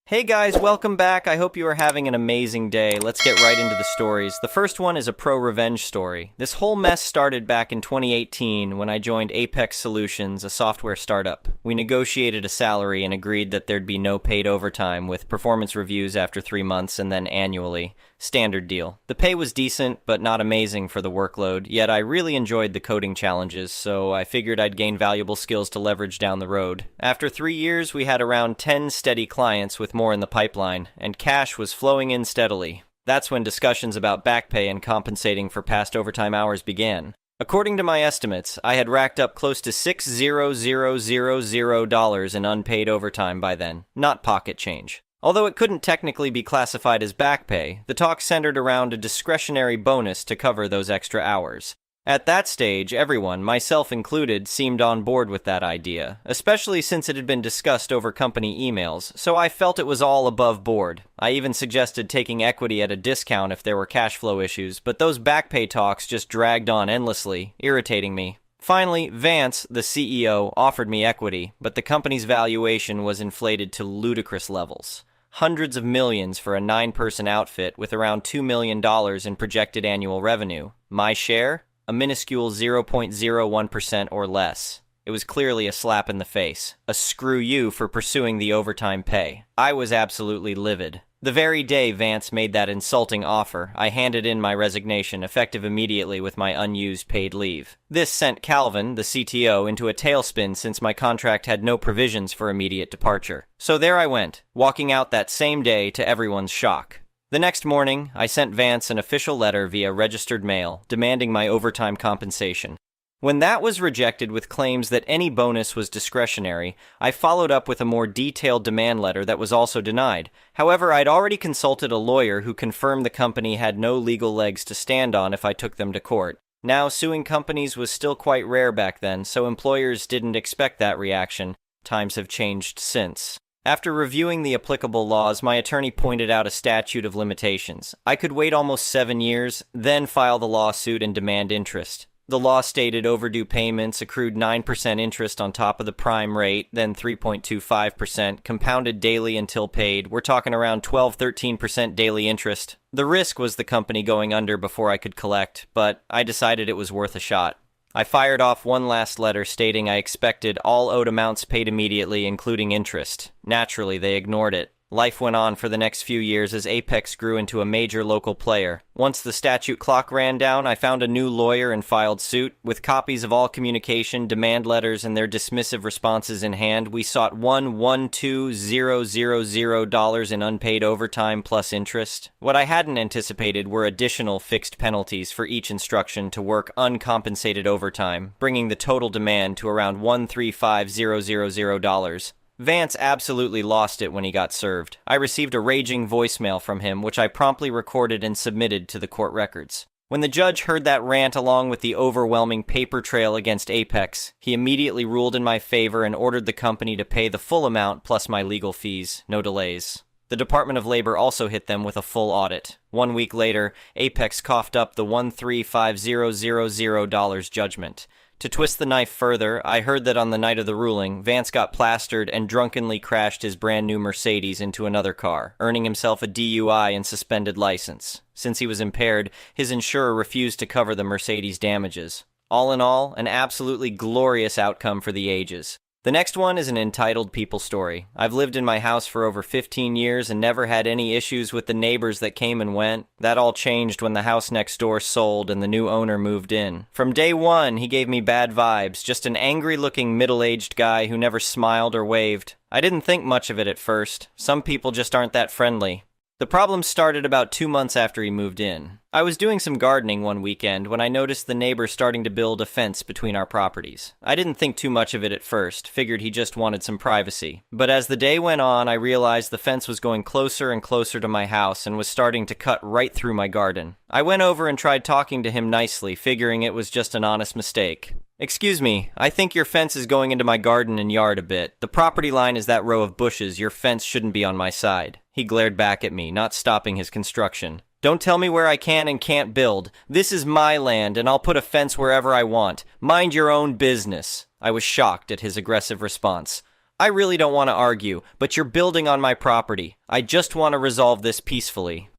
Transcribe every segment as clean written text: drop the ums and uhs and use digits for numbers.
Hey guys, welcome back. I hope you are having an amazing day. Let's get right into the stories. The first one is a pro-revenge story. This whole mess started back in 2018 when I joined Apex Solutions, a software startup. We negotiated a salary and agreed that there'd be no paid overtime, with performance reviews after 3 months and then annually. Standard deal. The pay was decent, but not amazing for the workload, yet I really enjoyed the coding challenges, so I figured I'd gain valuable skills to leverage down the road. After 3 years, we had around 10 steady clients with more in the pipeline, and cash was flowing in steadily. That's when discussions about back pay and compensating for past overtime hours began. According to my estimates, I had racked up close to $6,000 in unpaid overtime by then, not pocket change. Although it couldn't technically be classified as back pay, the talk centered around a discretionary bonus to cover those extra hours. At that stage, everyone, myself included, seemed on board with that idea, especially since it had been discussed over company emails, so I felt it was all above board. I even suggested taking equity at a discount if there were cash flow issues, but those back pay talks just dragged on endlessly, irritating me. Finally, Vance, the CEO, offered me equity, but the company's valuation was inflated to ludicrous levels. Hundreds of millions for a 9-person outfit with around $2 million in projected annual revenue. My share? A minuscule 0.01% or less. It was clearly a slap in the face. A screw you for pursuing the overtime pay. I was absolutely livid. The very day Vance made that insulting offer, I handed in my resignation, effective immediately with my unused paid leave. This sent Calvin, the CTO, into a tailspin since my contract had no provisions for immediate departure. So there I went, walking out that same day to everyone's shock. The next morning, I sent Vance an official letter via registered mail, demanding my overtime compensation. When that was rejected with claims that any bonus was discretionary, I followed up with a more detailed demand letter that was also denied. However, I'd already consulted a lawyer who confirmed the company had no legal legs to stand on if I took them to court. Now, suing companies was still quite rare back then, so employers didn't expect that reaction. Times have changed since. After reviewing the applicable laws, my attorney pointed out a statute of limitations. I could wait almost 7 years, then file the lawsuit and demand interest. The law stated overdue payments accrued 9% interest on top of the prime rate, then 3.25%, compounded daily until paid. We're talking around 12-13% daily interest. The risk was the company going under before I could collect, but I decided it was worth a shot. I fired off one last letter stating I expected all owed amounts paid immediately, including interest. Naturally, they ignored it. Life went on for the next few years as Apex grew into a major local player. Once the statute clock ran down, I found a new lawyer and filed suit. With copies of all communication, demand letters, and their dismissive responses in hand, we sought $112,000 in unpaid overtime plus interest. What I hadn't anticipated were additional fixed penalties for each instruction to work uncompensated overtime, bringing the total demand to around $135,000. Vance absolutely lost it when he got served. I received a raging voicemail from him, which I promptly recorded and submitted to the court records. When the judge heard that rant along with the overwhelming paper trail against Apex, he immediately ruled in my favor and ordered the company to pay the full amount plus my legal fees, no delays. The Department of Labor also hit them with a full audit. 1 week later, Apex coughed up the $135,000 judgment. To twist the knife further, I heard that on the night of the ruling, Vance got plastered and drunkenly crashed his brand new Mercedes into another car, earning himself a DUI and suspended license. Since he was impaired, his insurer refused to cover the Mercedes damages. All in all, an absolutely glorious outcome for the ages. The next one is an entitled people story. I've lived in my house for over 15 years and never had any issues with the neighbors that came and went. That all changed when the house next door sold and the new owner moved in. From day one, he gave me bad vibes, just an angry-looking middle-aged guy who never smiled or waved. I didn't think much of it at first. Some people just aren't that friendly. The problem started about 2 months after he moved in. I was doing some gardening one weekend when I noticed the neighbor starting to build a fence between our properties. I didn't think too much of it at first, figured he just wanted some privacy. But as the day went on, I realized the fence was going closer and closer to my house and was starting to cut right through my garden. I went over and tried talking to him nicely, figuring it was just an honest mistake. "Excuse me, I think your fence is going into my garden and yard a bit. The property line is that row of bushes. Your fence shouldn't be on my side." He glared back at me, not stopping his construction. "Don't tell me where I can and can't build. This is my land, and I'll put a fence wherever I want. Mind your own business." I was shocked at his aggressive response. I really don't want to argue, but you're building on my property. I just want to resolve this peacefully.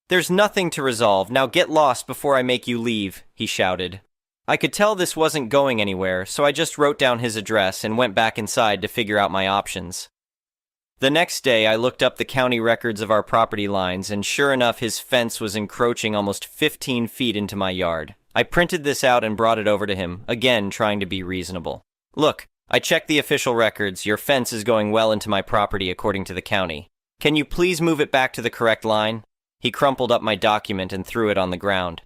There's nothing to resolve. Now get lost before I make you leave, he shouted. I could tell this wasn't going anywhere, so I just wrote down his address and went back inside to figure out my options. The next day, I looked up the county records of our property lines, and sure enough, his fence was encroaching almost 15 feet into my yard. I printed this out and brought it over to him, again trying to be reasonable. Look, I checked the official records. Your fence is going well into my property according to the county. Can you please move it back to the correct line? He crumpled up my document and threw it on the ground.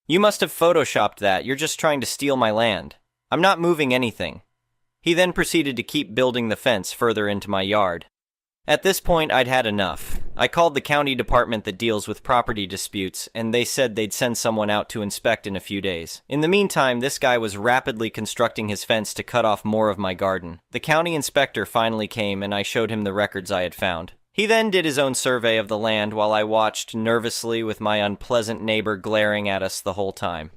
You must have photoshopped that. You're just trying to steal my land. I'm not moving anything. He then proceeded to keep building the fence further into my yard. At this point, I'd had enough. I called the county department that deals with property disputes, and they said they'd send someone out to inspect in a few days. In the meantime, this guy was rapidly constructing his fence to cut off more of my garden. The county inspector finally came, and I showed him the records I had found. He then did his own survey of the land while I watched nervously with my unpleasant neighbor glaring at us the whole time.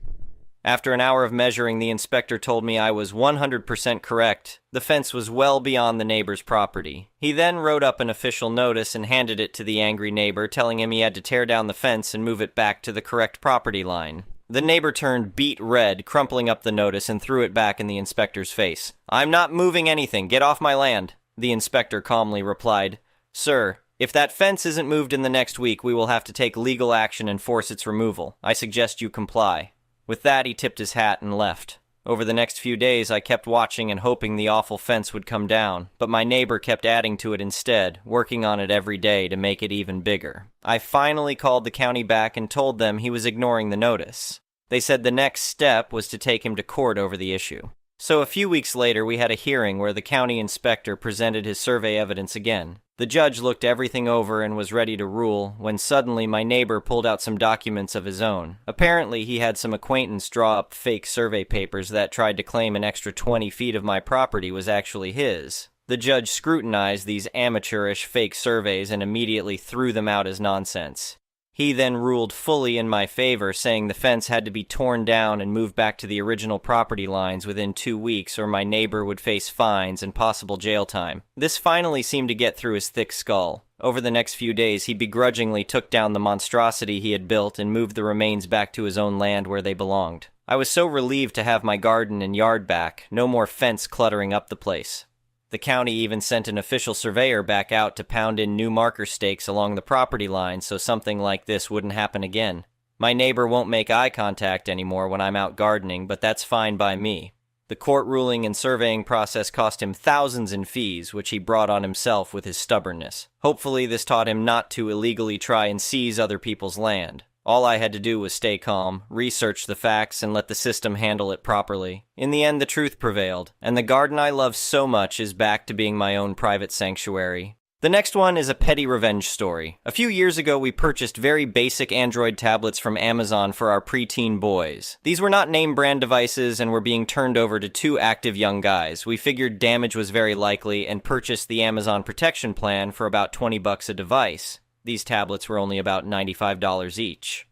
After an hour of measuring, the inspector told me I was 100% correct. The fence was well beyond the neighbor's property. He then wrote up an official notice and handed it to the angry neighbor, telling him he had to tear down the fence and move it back to the correct property line. The neighbor turned beet red, crumpling up the notice and threw it back in the inspector's face. "I'm not moving anything. Get off my land," the inspector calmly replied. "Sir, if that fence isn't moved in the next week, we will have to take legal action and force its removal. I suggest you comply." With that, he tipped his hat and left. Over the next few days, I kept watching and hoping the awful fence would come down, but my neighbor kept adding to it instead, working on it every day to make it even bigger. I finally called the county back and told them he was ignoring the notice. They said the next step was to take him to court over the issue. So a few weeks later, we had a hearing where the county inspector presented his survey evidence again. The judge looked everything over and was ready to rule when suddenly my neighbor pulled out some documents of his own. Apparently, he had some acquaintance draw up fake survey papers that tried to claim an extra 20 feet of my property was actually his. The judge scrutinized these amateurish fake surveys and immediately threw them out as nonsense. He then ruled fully in my favor, saying the fence had to be torn down and moved back to the original property lines within 2 weeks, or my neighbor would face fines and possible jail time. This finally seemed to get through his thick skull. Over the next few days, he begrudgingly took down the monstrosity he had built and moved the remains back to his own land where they belonged. I was so relieved to have my garden and yard back, no more fence cluttering up the place. The county even sent an official surveyor back out to pound in new marker stakes along the property line so something like this wouldn't happen again. My neighbor won't make eye contact anymore when I'm out gardening, but that's fine by me. The court ruling and surveying process cost him thousands in fees, which he brought on himself with his stubbornness. Hopefully, this taught him not to illegally try and seize other people's land. All I had to do was stay calm, research the facts, and let the system handle it properly. In the end, the truth prevailed, and the garden I love so much is back to being my own private sanctuary. The next one is a petty revenge story. A few years ago, we purchased very basic Android tablets from Amazon for our preteen boys. These were not name brand devices and were being turned over to 2 active young guys. We figured damage was very likely and purchased the Amazon protection plan for about $20 a device. These tablets were only about $95 each.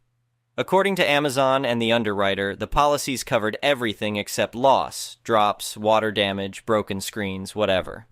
According to Amazon and the underwriter, the policies covered everything except loss, drops, water damage, broken screens, whatever.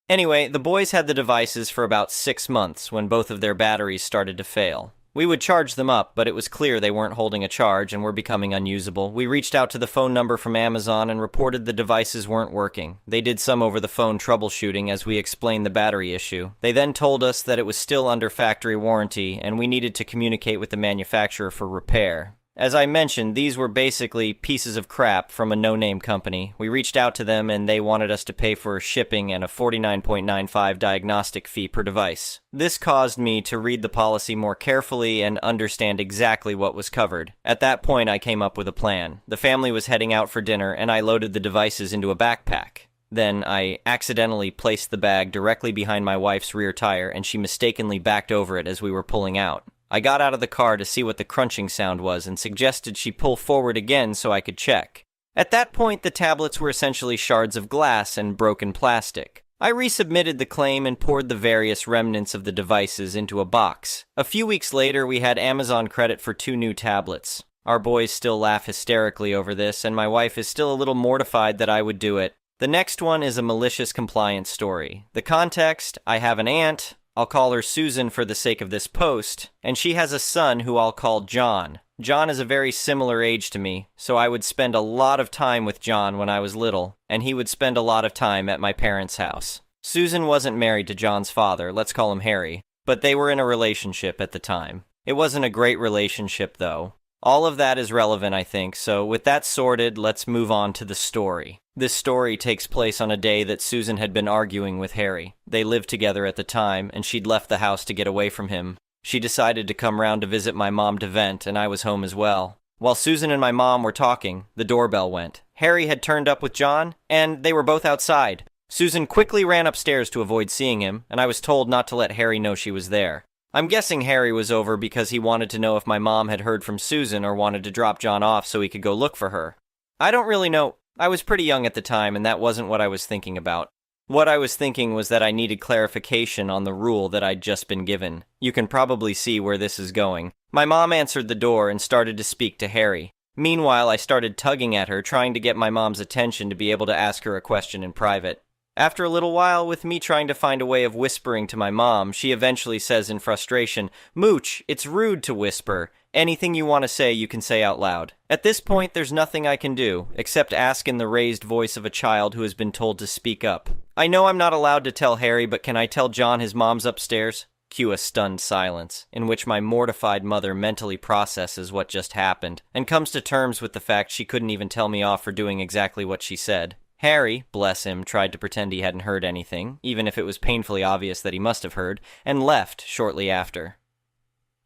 Anyway, the boys had the devices for about 6 months when both of their batteries started to fail. We would charge them up, but it was clear they weren't holding a charge and were becoming unusable. We reached out to the phone number from Amazon and reported the devices weren't working. They did some over-the-phone troubleshooting as we explained the battery issue. They then told us that it was still under factory warranty and we needed to communicate with the manufacturer for repair. As I mentioned, these were basically pieces of crap from a no-name company. We reached out to them and they wanted us to pay for shipping and a $49.95 diagnostic fee per device. This caused me to read the policy more carefully and understand exactly what was covered. At that point, I came up with a plan. The family was heading out for dinner and I loaded the devices into a backpack. Then I accidentally placed the bag directly behind my wife's rear tire and she mistakenly backed over it as we were pulling out. I got out of the car to see what the crunching sound was and suggested she pull forward again so I could check. At that point, the tablets were essentially shards of glass and broken plastic. I resubmitted the claim and poured the various remnants of the devices into a box. A few weeks later, we had Amazon credit for 2 new tablets. Our boys still laugh hysterically over this, and my wife is still a little mortified that I would do it. The next one is a malicious compliance story. The context: I have an aunt, I'll call her Susan for the sake of this post, and she has a son who I'll call John. John is a very similar age to me, so I would spend a lot of time with John when I was little, and he would spend a lot of time at my parents' house. Susan wasn't married to John's father, let's call him Harry, but they were in a relationship at the time. It wasn't a great relationship, though. All of that is relevant, I think, so with that sorted, let's move on to the story. This story takes place on a day that Susan had been arguing with Harry. They lived together at the time, and she'd left the house to get away from him. She decided to come round to visit my mom to vent, and I was home as well. While Susan and my mom were talking, the doorbell went. Harry had turned up with John, and they were both outside. Susan quickly ran upstairs to avoid seeing him, and I was told not to let Harry know she was there. I'm guessing Harry was over because he wanted to know if my mom had heard from Susan or wanted to drop John off so he could go look for her. I don't really know. I was pretty young at the time, and that wasn't what I was thinking about. What I was thinking was that I needed clarification on the rule that I'd just been given. You can probably see where this is going. My mom answered the door and started to speak to Harry. Meanwhile, I started tugging at her, trying to get my mom's attention to be able to ask her a question in private. After a little while, with me trying to find a way of whispering to my mom, she eventually says in frustration, "Mooch, it's rude to whisper. Anything you want to say, you can say out loud." At this point, there's nothing I can do, except ask in the raised voice of a child who has been told to speak up. I know I'm not allowed to tell Harry, but can I tell John his mom's upstairs? Cue a stunned silence, in which my mortified mother mentally processes what just happened, and comes to terms with the fact she couldn't even tell me off for doing exactly what she said. Harry, bless him, tried to pretend he hadn't heard anything, even if it was painfully obvious that he must have heard, and left shortly after.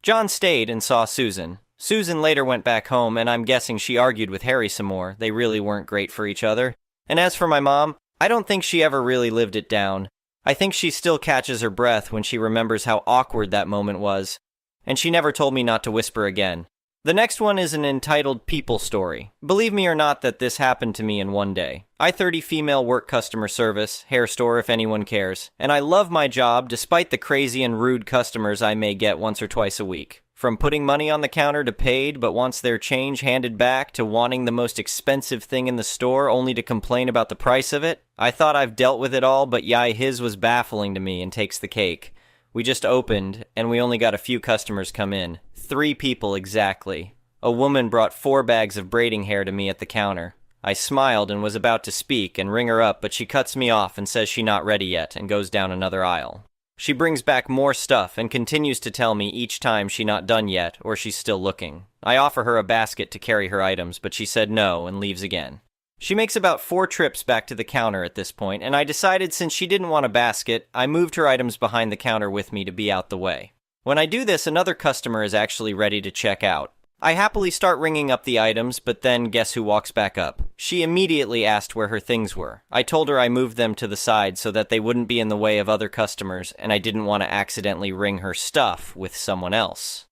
John stayed and saw Susan. Susan later went back home, and I'm guessing she argued with Harry some more. They really weren't great for each other. And as for my mom, I don't think she ever really lived it down. I think she still catches her breath when she remembers how awkward that moment was, and she never told me not to whisper again. The next one is an entitled people story. Believe me or not that this happened to me in one day. I 30 female work customer service, hair store if anyone cares, and I love my job despite the crazy and rude customers I may get once or twice a week. From putting money on the counter to paid but wants their change handed back to wanting the most expensive thing in the store only to complain about the price of it. I thought I've dealt with it all, but his was baffling to me and takes the cake. We just opened, and we only got a few customers come in. 3 people exactly. A woman brought 4 bags of braiding hair to me at the counter. I smiled and was about to speak and ring her up, but she cuts me off and says she's not ready yet and goes down another aisle. She brings back more stuff and continues to tell me each time she's not done yet or she's still looking. I offer her a basket to carry her items, but she said no and leaves again. She makes about 4 trips back to the counter at this point, and I decided since she didn't want a basket, I moved her items behind the counter with me to be out the way. When I do this, another customer is actually ready to check out. I happily start ringing up the items, but then guess who walks back up? She immediately asked where her things were. I told her I moved them to the side so that they wouldn't be in the way of other customers, and I didn't want to accidentally ring her stuff with someone else.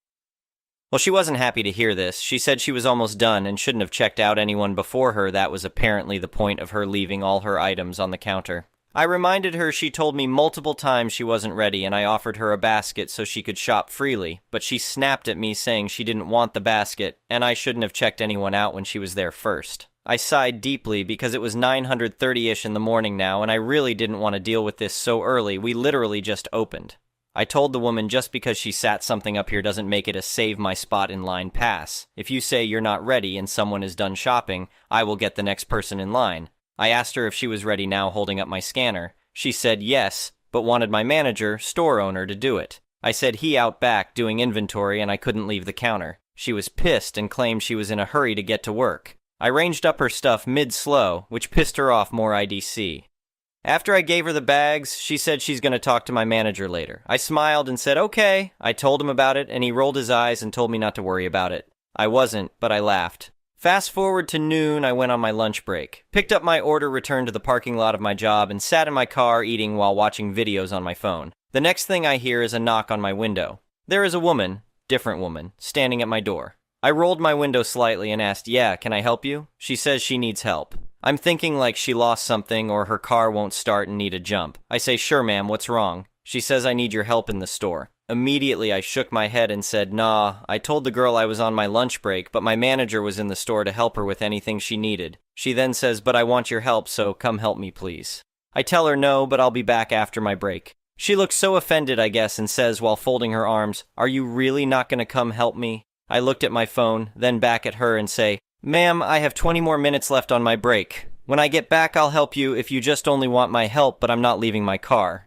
Well, she wasn't happy to hear this. She said she was almost done and shouldn't have checked out anyone before her. That was apparently the point of her leaving all her items on the counter. I reminded her she told me multiple times she wasn't ready, and I offered her a basket so she could shop freely, but she snapped at me saying she didn't want the basket, and I shouldn't have checked anyone out when she was there first. I sighed deeply because it was 9:30-ish in the morning now, and I really didn't want to deal with this so early. We literally just opened. I told the woman just because she sat something up here doesn't make it a save my spot in line pass. If you say you're not ready and someone is done shopping, I will get the next person in line. I asked her if she was ready now, holding up my scanner. She said yes, but wanted my manager, store owner, to do it. I said he out back doing inventory and I couldn't leave the counter. She was pissed and claimed she was in a hurry to get to work. I ranged up her stuff mid-slow, which pissed her off more IDC. After I gave her the bags, she said she's going to talk to my manager later. I smiled and said okay. I told him about it and he rolled his eyes and told me not to worry about it. I wasn't, but I laughed. Fast forward to noon, I went on my lunch break, picked up my order, returned to the parking lot of my job, and sat in my car eating while watching videos on my phone. The next thing I hear is a knock on my window. There is a woman, different woman, standing at my door. I rolled my window slightly and asked, "Yeah, can I help you?" She says she needs help. I'm thinking like she lost something or her car won't start and need a jump. I say, "Sure, ma'am, what's wrong?" She says I need your help in the store. Immediately, I shook my head and said, "Nah, I told the girl I was on my lunch break, but my manager was in the store to help her with anything she needed." She then says, "But I want your help, so come help me, please." I tell her no, but I'll be back after my break. She looks so offended, I guess, and says while folding her arms, "Are you really not going to come help me?" I looked at my phone, then back at her and say, "Ma'am, I have 20 more minutes left on my break. When I get back, I'll help you if you just only want my help, but I'm not leaving my car."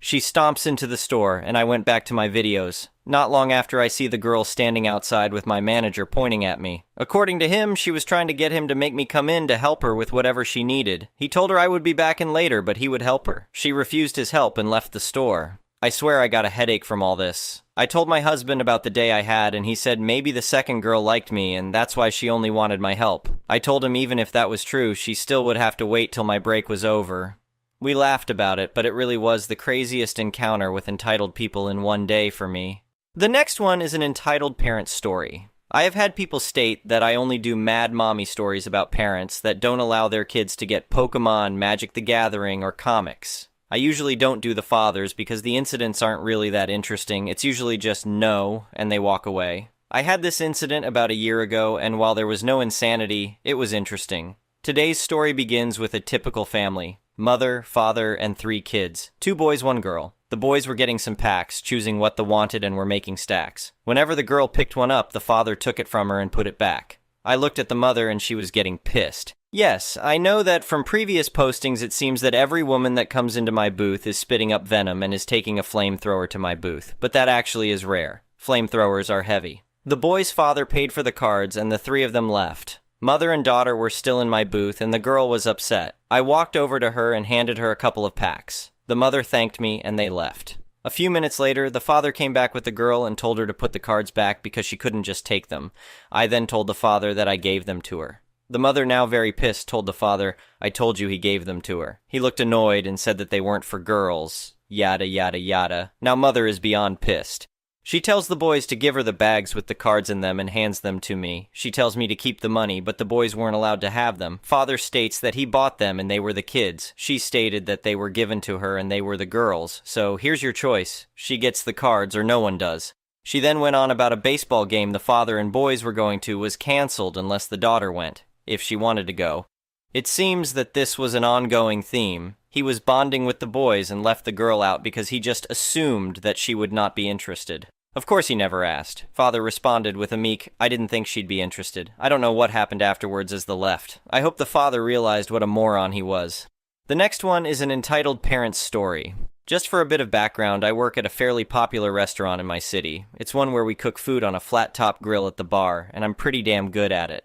She stomps into the store, and I went back to my videos. Not long after, I see the girl standing outside with my manager pointing at me. According to him, she was trying to get him to make me come in to help her with whatever she needed. He told her I would be back in later, but he would help her. She refused his help and left the store. I swear I got a headache from all this. I told my husband about the day I had, and he said maybe the second girl liked me, and that's why she only wanted my help. I told him even if that was true, she still would have to wait till my break was over. We laughed about it, but it really was the craziest encounter with entitled people in one day for me. The next one is an entitled parent story. I have had people state that I only do mad mommy stories about parents that don't allow their kids to get Pokemon, Magic the Gathering, or comics. I usually don't do the fathers because the incidents aren't really that interesting. It's usually just no, and they walk away. I had this incident about a year ago, and while there was no insanity, it was interesting. Today's story begins with a typical family. Mother, father, and 3 kids. 2 boys, 1 girl. The boys were getting some packs, choosing what they wanted, and were making stacks. Whenever the girl picked one up, the father took it from her and put it back. I looked at the mother and she was getting pissed. Yes, I know that from previous postings it seems that every woman that comes into my booth is spitting up venom and is taking a flamethrower to my booth, but that actually is rare. Flamethrowers are heavy. The boy's father paid for the cards and the 3 of them left. Mother and daughter were still in my booth, and the girl was upset. I walked over to her and handed her a couple of packs. The mother thanked me, and they left. A few minutes later, the father came back with the girl and told her to put the cards back because she couldn't just take them. I then told the father that I gave them to her. The mother, now very pissed, told the father, "I told you he gave them to her." He looked annoyed and said that they weren't for girls. Yada yada yada. Now mother is beyond pissed. She tells the boys to give her the bags with the cards in them and hands them to me. She tells me to keep the money, but the boys weren't allowed to have them. Father states that he bought them and they were the kids. She stated that they were given to her and they were the girls. So here's your choice. She gets the cards or no one does. She then went on about a baseball game the father and boys were going to was canceled unless the daughter went, if she wanted to go. It seems that this was an ongoing theme. He was bonding with the boys and left the girl out because he just assumed that she would not be interested. Of course he never asked. Father responded with a meek, "I didn't think she'd be interested." I don't know what happened afterwards as the left. I hope the father realized what a moron he was. The next one is an entitled parent's story. Just for a bit of background, I work at a fairly popular restaurant in my city. It's one where we cook food on a flat-top grill at the bar, and I'm pretty damn good at it.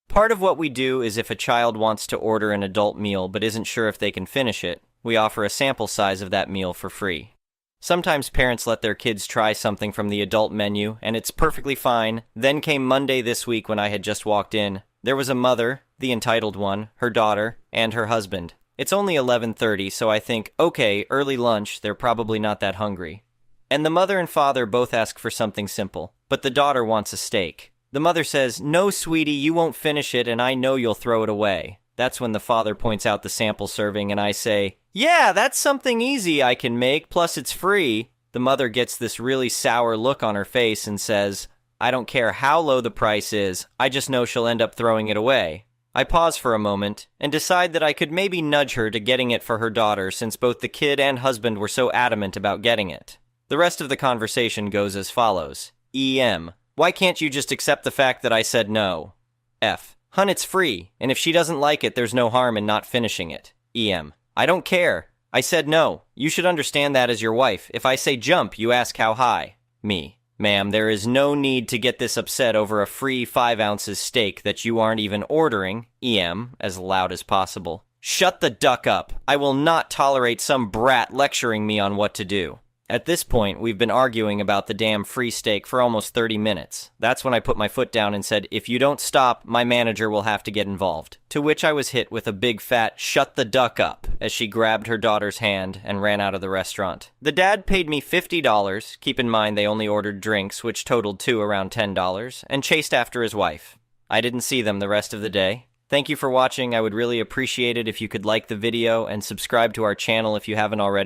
Part of what we do is if a child wants to order an adult meal but isn't sure if they can finish it, we offer a sample size of that meal for free. Sometimes parents let their kids try something from the adult menu, and it's perfectly fine. Then came Monday this week when I had just walked in. There was a mother, the entitled one, her daughter, and her husband. It's only 11:30, so I think, okay, early lunch, they're probably not that hungry. And the mother and father both ask for something simple, but the daughter wants a steak. The mother says, "No, sweetie, you won't finish it, and I know you'll throw it away." That's when the father points out the sample serving, and I say, "Yeah, that's something easy I can make, plus it's free." The mother gets this really sour look on her face and says, "I don't care how low the price is, I just know she'll end up throwing it away." I pause for a moment and decide that I could maybe nudge her to getting it for her daughter since both the kid and husband were so adamant about getting it. The rest of the conversation goes as follows. EM. Why can't you just accept the fact that I said no? F. Hun, it's free, and if she doesn't like it, there's no harm in not finishing it. EM. I don't care. I said no. You should understand that as your wife. If I say jump, you ask how high. Me. Ma'am, there is no need to get this upset over a free 5 ounces steak that you aren't even ordering. EM, as loud as possible. Shut the duck up. I will not tolerate some brat lecturing me on what to do. At this point, we've been arguing about the damn free steak for almost 30 minutes. That's when I put my foot down and said, if you don't stop, my manager will have to get involved. To which I was hit with a big fat shut the duck up as she grabbed her daughter's hand and ran out of the restaurant. The dad paid me $50, keep in mind they only ordered drinks, which totaled to around $10, and chased after his wife. I didn't see them the rest of the day. Thank you for watching. I would really appreciate it if you could like the video and subscribe to our channel if you haven't already.